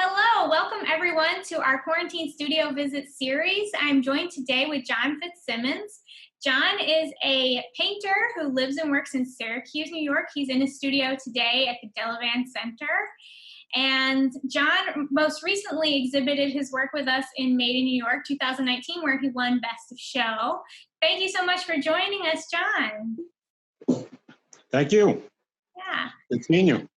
Hello, welcome everyone to our quarantine studio visit series. I'm joined today with John Fitzsimmons. John is a painter who lives and works in Syracuse, New York. He's in his studio today at the Delavan Center. And John most recently exhibited his work with us in Made in New York 2019, where he won Best of Show. Thank you so much for joining us, John. Thank you. Yeah. Good seeing you.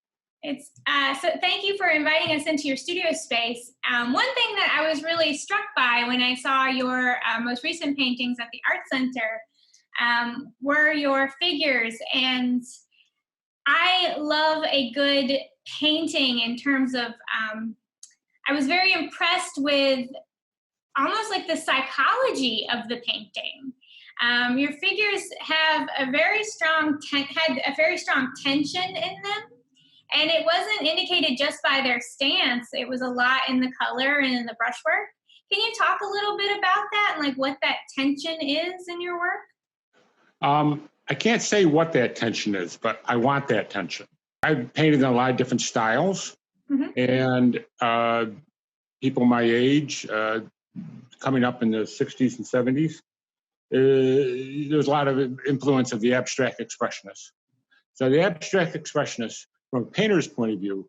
So thank you for inviting us into your studio space. One thing that I was really struck by when I saw your most recent paintings at the Art Center were your figures. And I love a good painting in terms of, I was very impressed with almost like the psychology of the painting. Your figures have a very strong tension in them. And it wasn't indicated just by their stance. It was a lot in the color and in the brushwork. Can you talk a little bit about that and like what that tension is in your work? I can't say what that tension is, but I want that tension. I've painted in a lot of different styles, and people my age, coming up in the 60s and 70s, there's a lot of influence of the abstract expressionists. So the abstract expressionists, from a painter's point of view,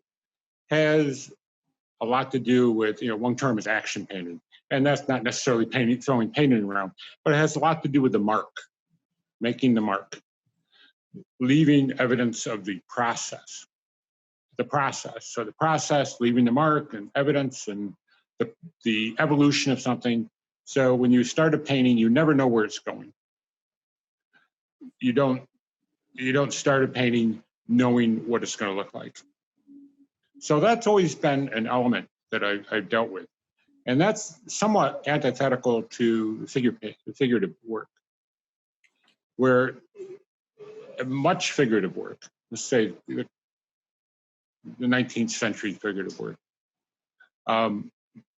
has a lot to do with, one term is action painting. And that's not necessarily throwing painting around, but it has a lot to do with the mark, making the mark, leaving evidence of the process. So the process, leaving the mark and evidence and the evolution of something. So when you start a painting, you never know where it's going. You don't start a painting knowing what it's going to look like. So that's always been an element that I've dealt with. And that's somewhat antithetical to figurative work, where much figurative work, let's say the 19th century figurative work,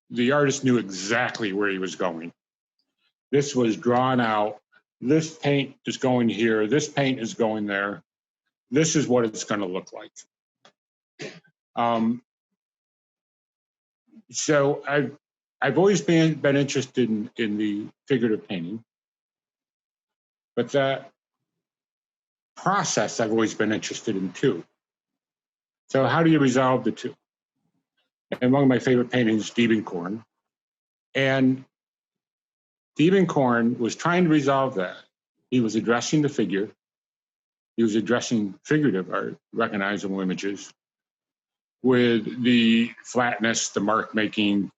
the artist knew exactly where he was going. This was drawn out. This paint is going here. This paint is going there. This is what it's going to look like. So I've always been interested in the figurative painting, but that process I've always been interested in too. So how do you resolve the two? And one of my favorite paintings, Diebenkorn. And Diebenkorn was trying to resolve that. He was addressing the figure. He was addressing figurative art, recognizable images, with the flatness, the mark making,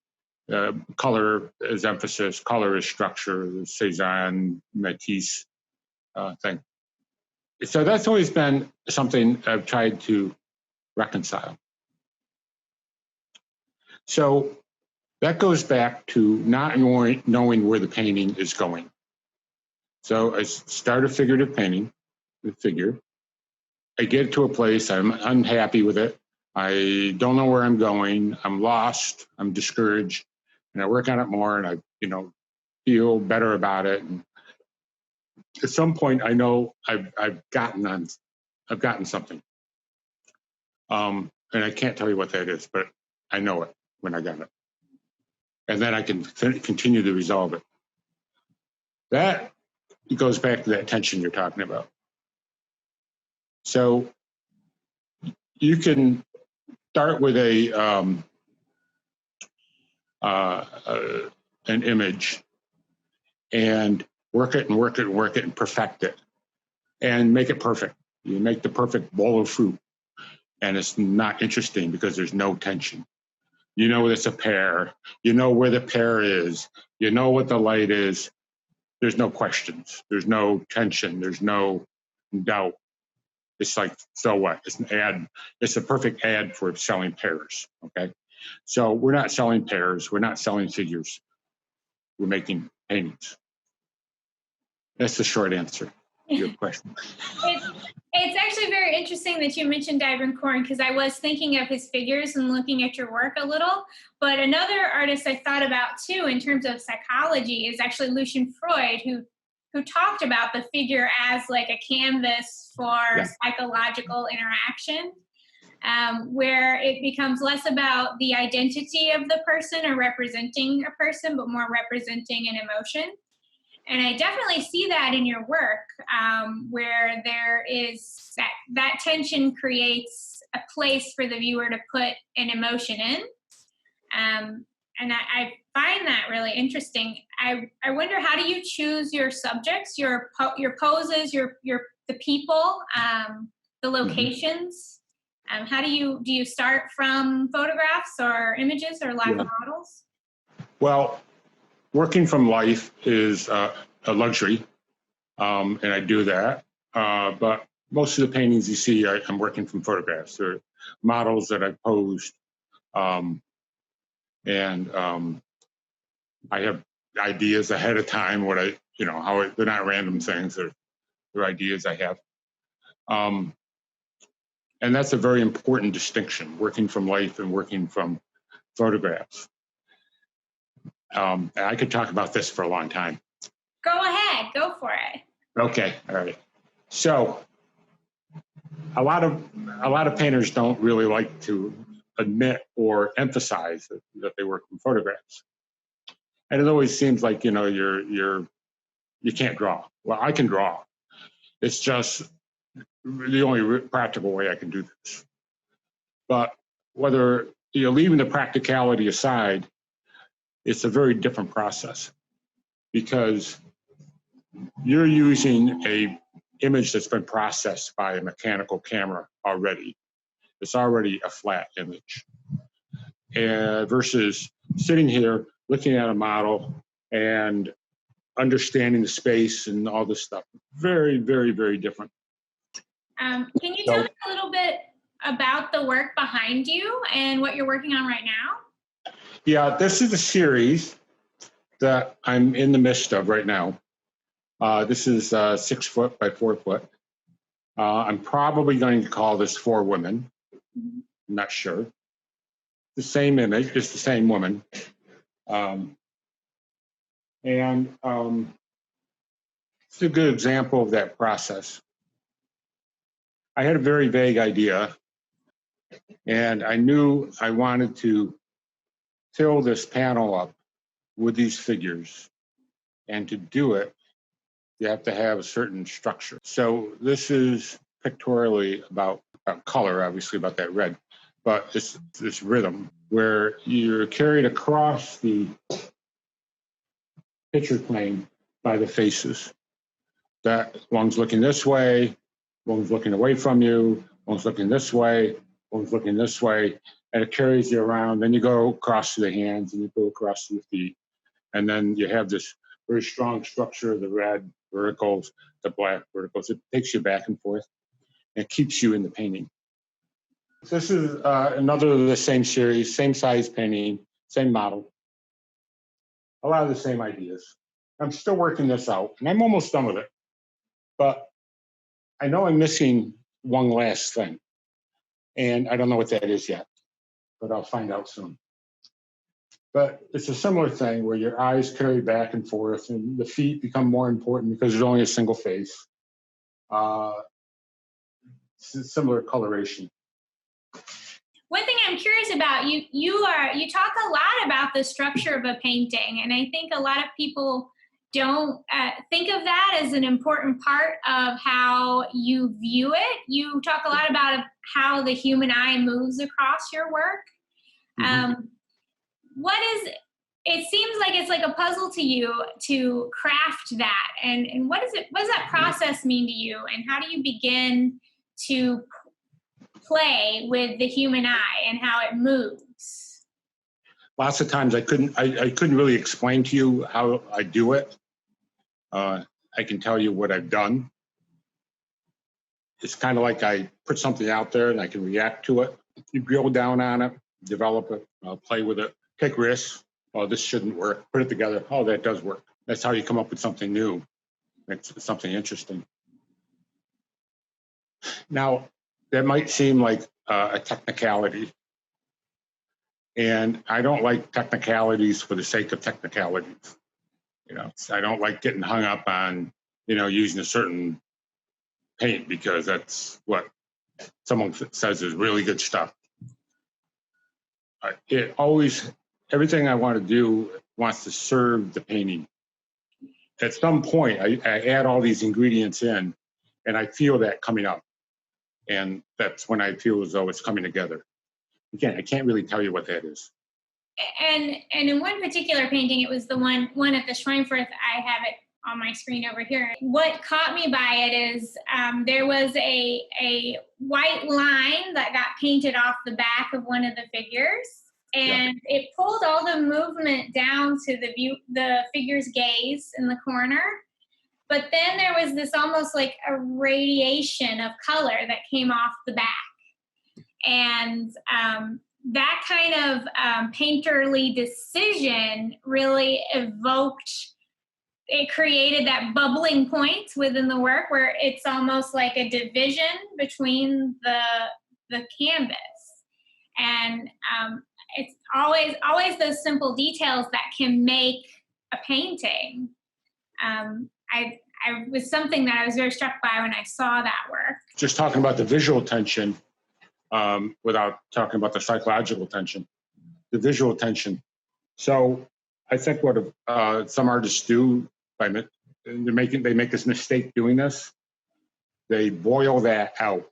color as emphasis, color as structure, the Cézanne, Matisse thing. So that's always been something I've tried to reconcile. So that goes back to not knowing where the painting is going. So I start a figurative painting, the figure. I get to a place, I'm unhappy with it. I don't know where I'm going. I'm lost. I'm discouraged. And I work on it more, and I, feel better about it. And at some point, I know I've gotten something. And I can't tell you what that is, but I know it when I got it. And then I can continue to resolve it. That goes back to that tension you're talking about. So you can start with an image and work it and perfect it and make it perfect. You make the perfect bowl of fruit, and it's not interesting because there's no tension. You know it's a pear. You know where the pear is. You know what the light is. There's no questions. There's no tension. There's no doubt. It's like, so what? It's an ad. It's a perfect ad for selling pears, okay? So we're not selling pears. We're not selling figures. We're making paintings. That's the short answer to your question. It's actually very interesting that you mentioned Diebenkorn, because I was thinking of his figures and looking at your work a little. But another artist I thought about too in terms of psychology is actually Lucian Freud, who talked about the figure as like a canvas for psychological interaction. where it becomes less about the identity of the person or representing a person, but more representing an emotion. And I definitely see that in your work, where there is that tension creates a place for the viewer to put an emotion in. And I find that really interesting. I wonder, how do you choose your subjects, your poses, the people, the locations? How do you start from photographs or images or live models? Well, working from life is a luxury, and I do that. But most of the paintings you see, I'm working from photographs. They're models that I posed, and I have ideas ahead of time. They're not random things. They're ideas I have, and that's a very important distinction: working from life and working from photographs. I could talk about this for a long time. Go ahead, go for it. Okay, all right. So a lot of painters don't really like to admit or emphasize that they work from photographs, and it always seems like you can't draw. Well, I can draw. It's just the only practical way I can do this. But whether you're leaving the practicality aside, it's a very different process, because you're using a image that's been processed by a mechanical camera already. It's already a flat image. Versus sitting here looking at a model and understanding the space and all this stuff. Very, very, very different. Can you tell me a little bit about the work behind you and what you're working on right now? Yeah, this is a series that I'm in the midst of right now. This is 6 foot by 4 foot. I'm probably going to call this 4 women. I'm not sure. The same image, just the same woman. It's a good example of that process. I had a very vague idea, and I knew I wanted to fill this panel up with these figures. And to do it, you have to have a certain structure. So this is pictorially about color, obviously about that red, but it's this rhythm where you're carried across the picture plane by the faces. That one's looking this way, one's looking away from you, one's looking this way, one's looking this way, and it carries you around. Then you go across to the hands, and you go across to the feet. And then you have this very strong structure of the red verticals, the black verticals. It takes you back and forth, and it keeps you in the painting. This is another of the same series, same size painting, same model. A lot of the same ideas. I'm still working this out, and I'm almost done with it. But I know I'm missing one last thing, and I don't know what that is yet, but I'll find out soon. But it's a similar thing where your eyes carry back and forth, and the feet become more important because there's only a single face. Similar coloration. One thing I'm curious about, you talk a lot about the structure of a painting, and I think a lot of people don't think of that as an important part of how you view it. You talk a lot about how the human eye moves across your work. Mm-hmm. It seems like it's like a puzzle to you to craft that, and what does that process mean to you, and how do you begin to play with the human eye and how it moves? Lots of times I couldn't really explain to you how I do it. I can tell you what I've done. It's kind of like I put something out there and I can react to it. You drill down on it, develop it, play with it, take risks. Oh, this shouldn't work. Put it together. Oh, that does work. That's how you come up with something new. It's something interesting. Now, that might seem like a technicality. And I don't like technicalities for the sake of technicalities. I don't like getting hung up on, using a certain paint because that's what someone says is really good stuff. It always, everything I want to do wants to serve the painting. At some point, I add all these ingredients in, and I feel that coming up. And that's when I feel as though it's coming together. Again, I can't really tell you what that is. And in one particular painting, it was the one at the Schweinfurth. I have it on my screen over here. What caught me by it is there was a white line that got painted off the back of one of the figures, and it pulled all the movement down to the figure's gaze in the corner. But then there was this almost like a radiation of color that came off the back. And that kind of painterly decision really it created that bubbling point within the work where it's almost like a division between the canvas. And it's always those simple details that can make a painting. I was something that I was very struck by when I saw that work. Just talking about the visual tension, without talking about the psychological tension, the visual tension. So I think what some artists do, they make this mistake doing this. They boil that out,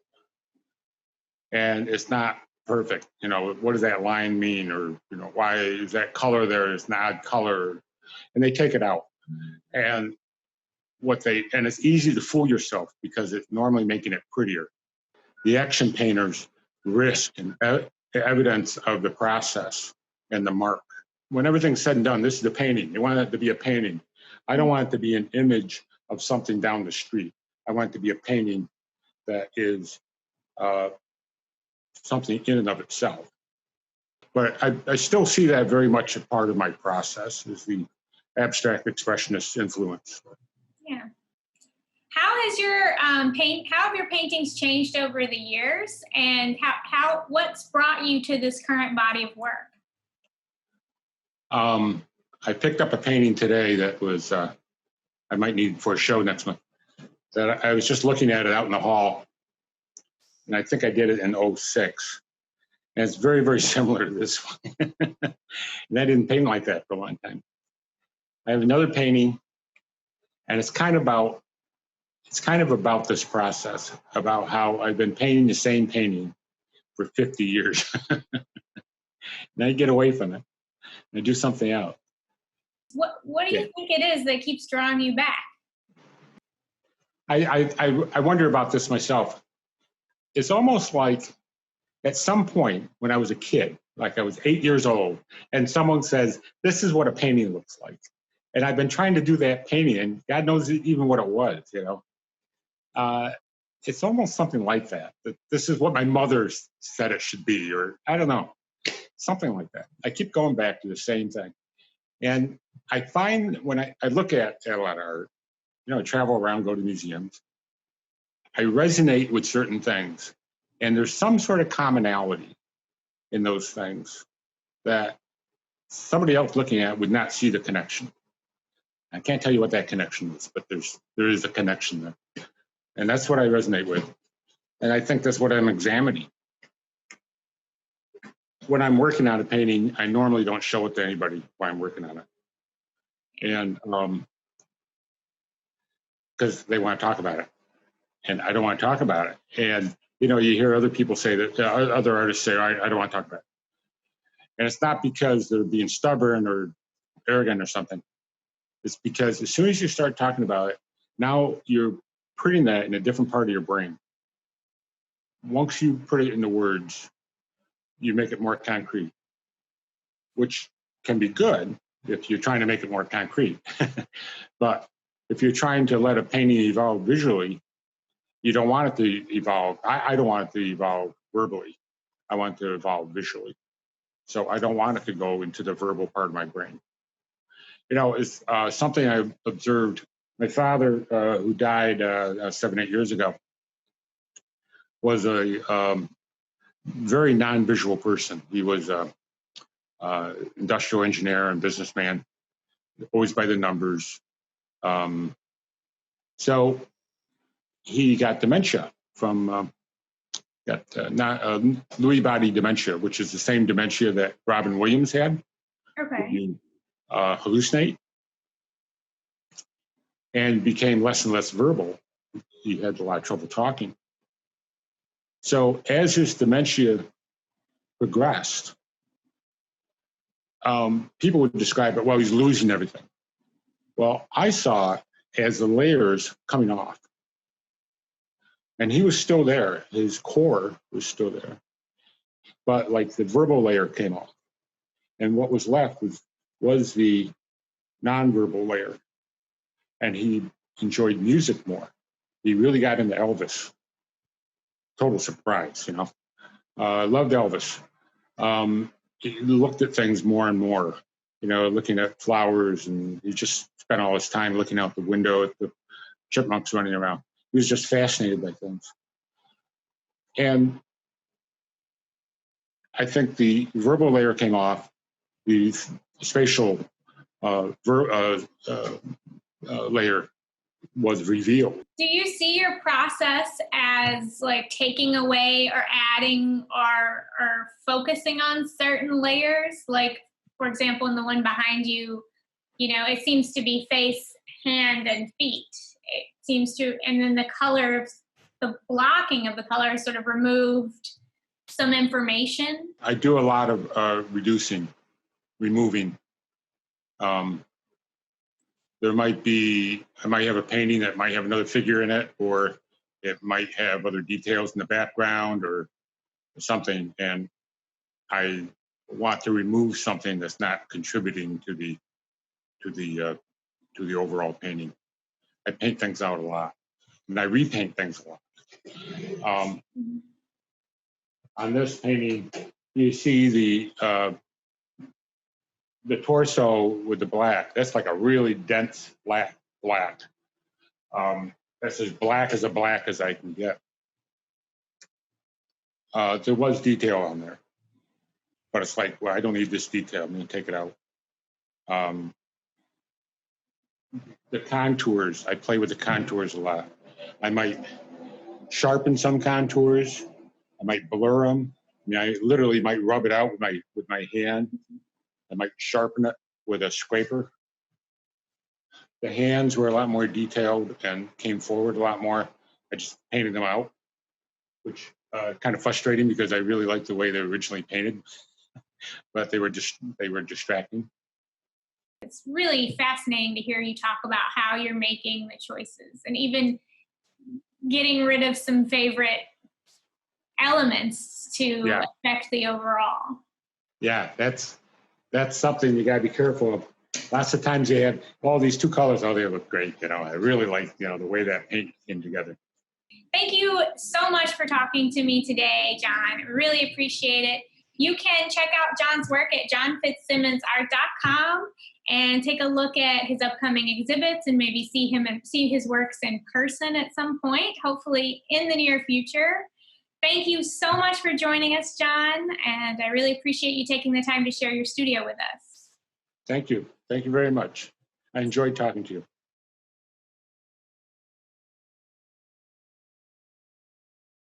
and it's not perfect. You know, what does that line mean, or why is that color there? It's an odd color, and they take it out. And it's easy to fool yourself because it's normally making it prettier. The action painters risk and evidence of the process and the mark. When everything's said and done, this is the painting. You want it to be a painting. I don't want it to be an image of something down the street. I want it to be a painting that is something in and of itself. But I still see that very much a part of my process is the abstract expressionist influence. Yeah. How has how have your paintings changed over the years, and what's brought you to this current body of work? I picked up a painting today that was I might need for a show next month. That I was just looking at it out in the hall, and I think I did it in 2006. And it's very, very similar to this one. And I didn't paint like that for a long time. I have another painting, and it's kind of about this process, about how I've been painting the same painting for 50 years. Now you get away from it and do something else. What do you think it is that keeps drawing you back? I wonder about this myself. It's almost like at some point when I was a kid, like I was 8 years old, and someone says, this is what a painting looks like. And I've been trying to do that painting, and God knows even what it was, It's almost something like that this is what my mother said it should be, or I don't know, something like that. I keep going back to the same thing. And I find when I look at a lot of art, I travel around, go to museums, I resonate with certain things. And there's some sort of commonality in those things that somebody else looking at would not see the connection. I can't tell you what that connection is, but there is a connection there. And that's what I resonate with. And I think that's what I'm examining. When I'm working on a painting, I normally don't show it to anybody while I'm working on it. And because they want to talk about it. And I don't want to talk about it. And, you hear other people say that, other artists say, I don't want to talk about it. And it's not because they're being stubborn or arrogant or something. It's because as soon as you start talking about it, now you're putting that in a different part of your brain. Once you put it into words, you make it more concrete, which can be good if you're trying to make it more concrete. But if you're trying to let a painting evolve visually, you don't want it to evolve. I don't want it to evolve verbally. I want it to evolve visually. So I don't want it to go into the verbal part of my brain. It's something I observed. My father, who died 7-8 years ago, was a very non-visual person. He was an industrial engineer and businessman, always by the numbers. So he got dementia from got Lewy body dementia, which is the same dementia that Robin Williams had. Okay. You hallucinate, and became less and less verbal. He had a lot of trouble talking. So as his dementia progressed, people would describe it, well, he's losing everything. Well, I saw it as the layers coming off. And he was still there. His core was still there. But like the verbal layer came off. And what was left was the nonverbal layer. And he enjoyed music more. He really got into Elvis. Total surprise, loved Elvis. He looked at things more and more, looking at flowers, and he just spent all his time looking out the window at the chipmunks running around. He was just fascinated by things. And I think the verbal layer came off, the spatial layer was revealed. Do you see your process as like taking away or adding or focusing on certain layers? Like, for example, in the one behind you, it seems to be face, hand, and feet. It seems to, and then the color, the blocking of the color has sort of removed some information. I do a lot of removing. I might have a painting that might have another figure in it, or it might have other details in the background or something, and I want to remove something that's not contributing to the overall painting. I paint things out a lot, and I repaint things a lot. On this painting, you see the torso with the black. That's like a really dense black. That's as black as I can get. There was detail on there, but it's like, well, I don't need this detail. I'm going to take it out. The contours, I play with the contours a lot. I might sharpen some contours. I might blur them. I literally might rub it out with my hand. I might sharpen it with a scraper. The hands were a lot more detailed and came forward a lot more. I just painted them out, which kind of frustrating because I really liked the way they were originally painted, but they were distracting. It's really fascinating to hear you talk about how you're making the choices and even getting rid of some favorite elements to affect the overall. Yeah, that's something you got to be careful of. Lots of times you have all these two colors, they look great. I really like, the way that paint came together. Thank you so much for talking to me today, John. Really appreciate it. You can check out John's work at johnfitzsimmonsart.com and take a look at his upcoming exhibits and maybe see his works in person at some point, hopefully in the near future. Thank you so much for joining us, John, and I really appreciate you taking the time to share your studio with us. Thank you. Thank you very much. I enjoyed talking to you.